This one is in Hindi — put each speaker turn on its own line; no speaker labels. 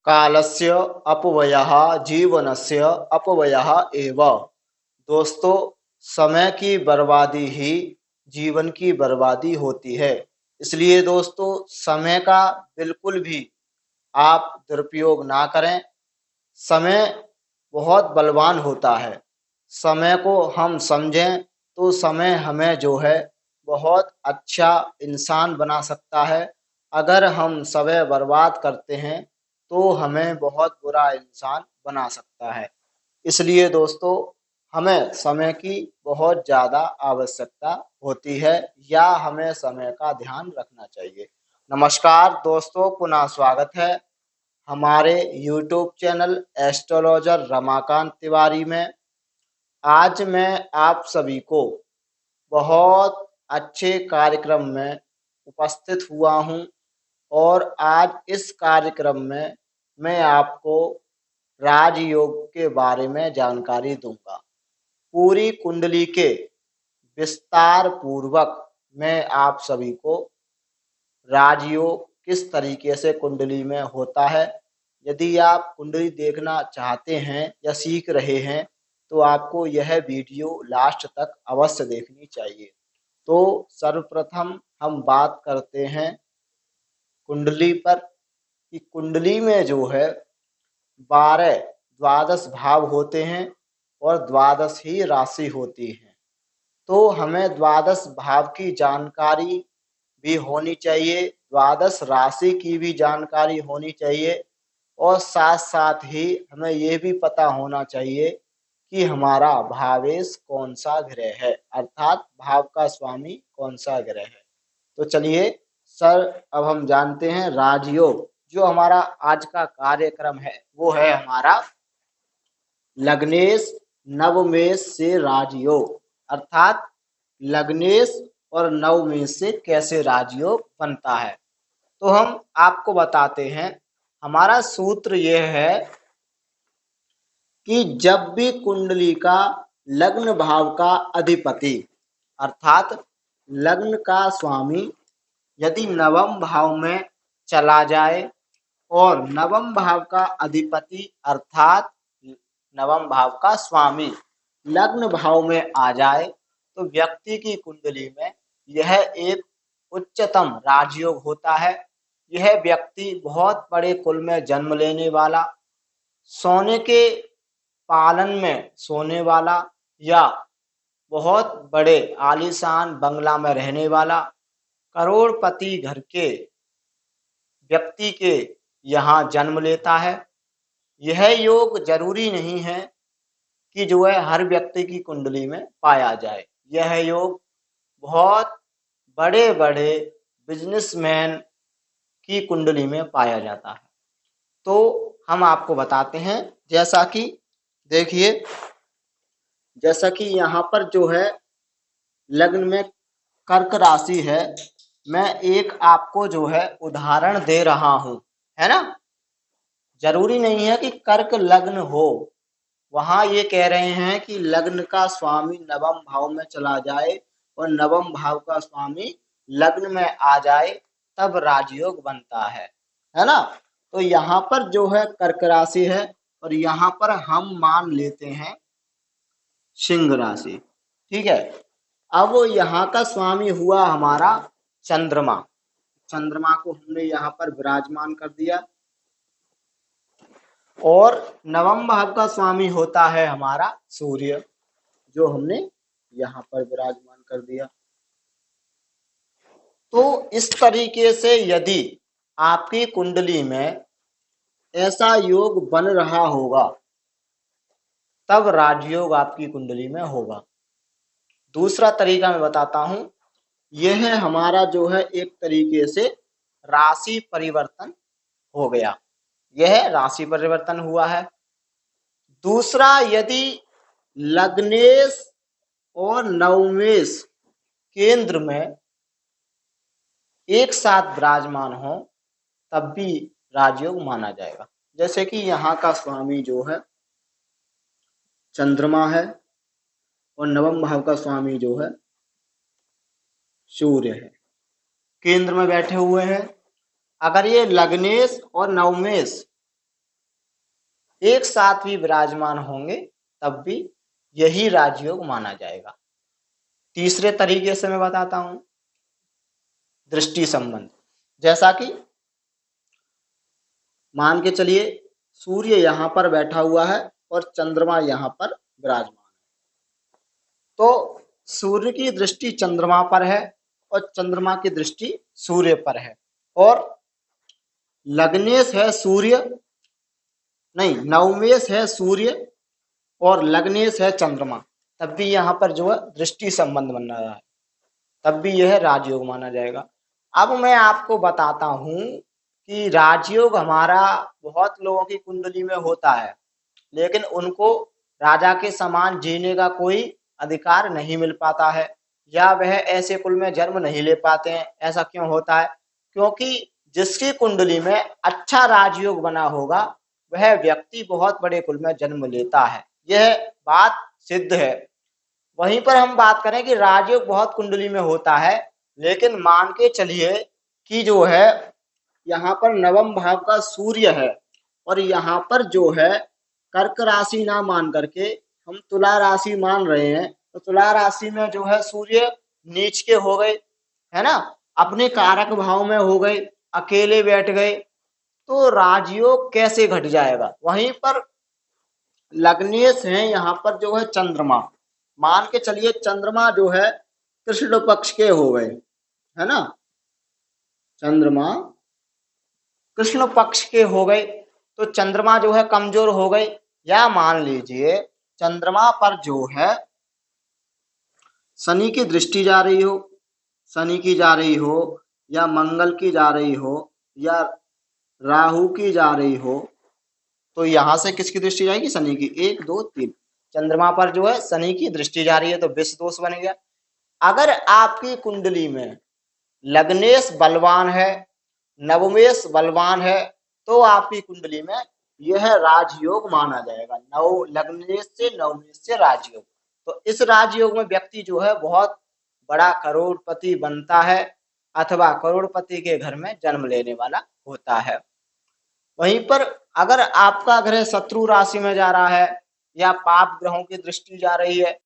कालस्य अपव्ययः जीवनस्य अपव्ययः एव। दोस्तों, समय की बर्बादी ही जीवन की बर्बादी होती है। इसलिए दोस्तों, समय का बिल्कुल भी आप दुरुपयोग ना करें। समय बहुत बलवान होता है। समय को हम समझें तो समय हमें जो है बहुत अच्छा इंसान बना सकता है। अगर हम समय बर्बाद करते हैं तो हमें बहुत बुरा इंसान बना सकता है। इसलिए दोस्तों, हमें समय की बहुत ज़्यादा आवश्यकता होती है, या हमें समय का ध्यान रखना चाहिए। नमस्कार दोस्तों, पुनः स्वागत है हमारे YouTube channel astrologer Ramakant Tiwari में। आज मैं आप सभी को बहुत अच्छे कार्यक्रम में उपस्थित हुआ हूं, और आज इस कार्यक्रम में मैं आपको राजयोग के बारे में जानकारी दूंगा। पूरी कुंडली के विस्तार पूर्वक मैं आप सभी को राजयोग किस तरीके से कुंडली में होता है, यदि आप कुंडली देखना चाहते हैं या सीख रहे हैं तो आपको यह वीडियो लास्ट तक अवश्य देखनी चाहिए। तो सर्वप्रथम हम बात करते हैं कुंडली पर, कि कुंडली में जो है 12 द्वादश भाव होते हैं और द्वादश ही राशि होती है। तो हमें द्वादश भाव की जानकारी भी होनी चाहिए, द्वादश राशि की भी जानकारी होनी चाहिए, और साथ साथ ही हमें ये भी पता होना चाहिए कि हमारा भावेश कौन सा ग्रह है, अर्थात भाव का स्वामी कौन सा ग्रह है। तो चलिए सर, अब हम जानते हैं राजयोग। जो हमारा आज का कार्यक्रम है वो है हमारा लग्नेश नवमेश से राजयोग, अर्थात लग्नेश और नवमेश से कैसे राजयोग बनता है। तो हम आपको बताते हैं, हमारा सूत्र यह है कि जब भी कुंडली का लग्न भाव का अधिपति, अर्थात लग्न का स्वामी यदि नवम भाव में चला जाए और नवम भाव का अधिपति अर्थात नवम भाव का स्वामी लग्न भाव में आ जाए, तो व्यक्ति की कुंडली में यह एक उच्चतम राजयोग होता है। यह व्यक्ति बहुत बड़े कुल में जन्म लेने वाला, सोने के पालन में सोने वाला, या बहुत बड़े आलीशान बंगला में रहने वाला, करोड़पति घर के व्यक्ति के यहाँ जन्म लेता है। यह योग जरूरी नहीं है कि जो है हर व्यक्ति की कुंडली में पाया जाए। यह योग बहुत बड़े बड़े बिजनेसमैन की कुंडली में पाया जाता है। तो हम आपको बताते हैं, जैसा कि देखिए, जैसा कि यहाँ पर जो है लग्न में कर्क राशि है, मैं एक आपको जो है उदाहरण दे रहा हूँ, है ना। जरूरी नहीं है कि कर्क लग्न हो, वहां ये कह रहे हैं कि लग्न का स्वामी नवम भाव में चला जाए और नवम भाव का स्वामी लग्न में आ जाए, तब राजयोग बनता है ना। तो यहाँ पर जो है कर्क राशि है, और यहाँ पर हम मान लेते हैं सिंह राशि, ठीक है। अब यहाँ का स्वामी हुआ हमारा चंद्रमा। चंद्रमा को हमने यहाँ पर विराजमान कर दिया, और नवम भाव का स्वामी होता है हमारा सूर्य, जो हमने यहाँ पर विराजमान कर दिया। तो इस तरीके से यदि आपकी कुंडली में ऐसा योग बन रहा होगा, तब राजयोग आपकी कुंडली में होगा। दूसरा तरीका मैं बताता हूं, यह हमारा जो है एक तरीके से राशि परिवर्तन हो गया, यह राशि परिवर्तन हुआ है। दूसरा, यदि लग्नेश और नवमेश केंद्र में एक साथ विराजमान हो, तब भी राजयोग माना जाएगा। जैसे कि यहाँ का स्वामी जो है चंद्रमा है, और नवम भाव का स्वामी जो है सूर्य है, केंद्र में बैठे हुए हैं। अगर ये लग्नेश और नवमेश एक साथ भी विराजमान होंगे तब भी यही राजयोग माना जाएगा। तीसरे तरीके से मैं बताता हूं, दृष्टि संबंध। जैसा कि मान के चलिए सूर्य यहां पर बैठा हुआ है और चंद्रमा यहां पर विराजमान है, तो सूर्य की दृष्टि चंद्रमा पर है और चंद्रमा की दृष्टि सूर्य पर है, और लग्नेश है सूर्य, नहीं नवमेश है सूर्य और लग्नेश है चंद्रमा, तब भी यहाँ पर जो है दृष्टि संबंध बन रहा है, तब भी यह राजयोग माना जाएगा। अब मैं आपको बताता हूं कि राजयोग हमारा बहुत लोगों की कुंडली में होता है, लेकिन उनको राजा के समान जीने का कोई अधिकार नहीं मिल पाता है, या वह ऐसे कुल में जन्म नहीं ले पाते हैं। ऐसा क्यों होता है? क्योंकि जिसकी कुंडली में अच्छा राजयोग बना होगा वह व्यक्ति बहुत बड़े कुल में जन्म लेता है, यह बात सिद्ध है। वहीं पर हम बात करें कि राजयोग बहुत कुंडली में होता है, लेकिन मान के चलिए कि जो है यहाँ पर नवम भाव का सूर्य है और यहाँ पर जो है कर्क राशि ना मान करके हम तुला राशि मान रहे हैं, तो तुला राशि में जो है सूर्य नीच के हो गए, है ना, अपने कारक भाव में हो गए, अकेले बैठ गए, तो राजयोग कैसे घट जाएगा? वहीं पर लग्नेश है यहाँ पर जो है चंद्रमा, मान के चलिए चंद्रमा जो है कृष्ण पक्ष के हो गए, है ना, चंद्रमा कृष्ण पक्ष के हो गए, तो चंद्रमा जो है कमजोर हो गए, या मान लीजिए चंद्रमा पर जो है शनि की दृष्टि जा रही हो, शनि की जा रही हो या मंगल की जा रही हो या राहु की जा रही हो, तो यहां से किसकी दृष्टि जाएगी? शनि की। एक दो तीन, चंद्रमा पर जो है शनि की दृष्टि जा रही है, तो विष दोष बन गया। अगर आपकी कुंडली में लग्नेश बलवान है, नवमेश बलवान है, तो आपकी कुंडली में यह राजयोग माना जाएगा। नव लग्नेश से नवमेश से राजयोग, तो इस राजयोग में व्यक्ति जो है बहुत बड़ा करोड़पति बनता है अथवा करोड़पति के घर में जन्म लेने वाला होता है। वहीं पर अगर आपका ग्रह शत्रु राशि में जा रहा है या पाप ग्रहों की दृष्टि जा रही है,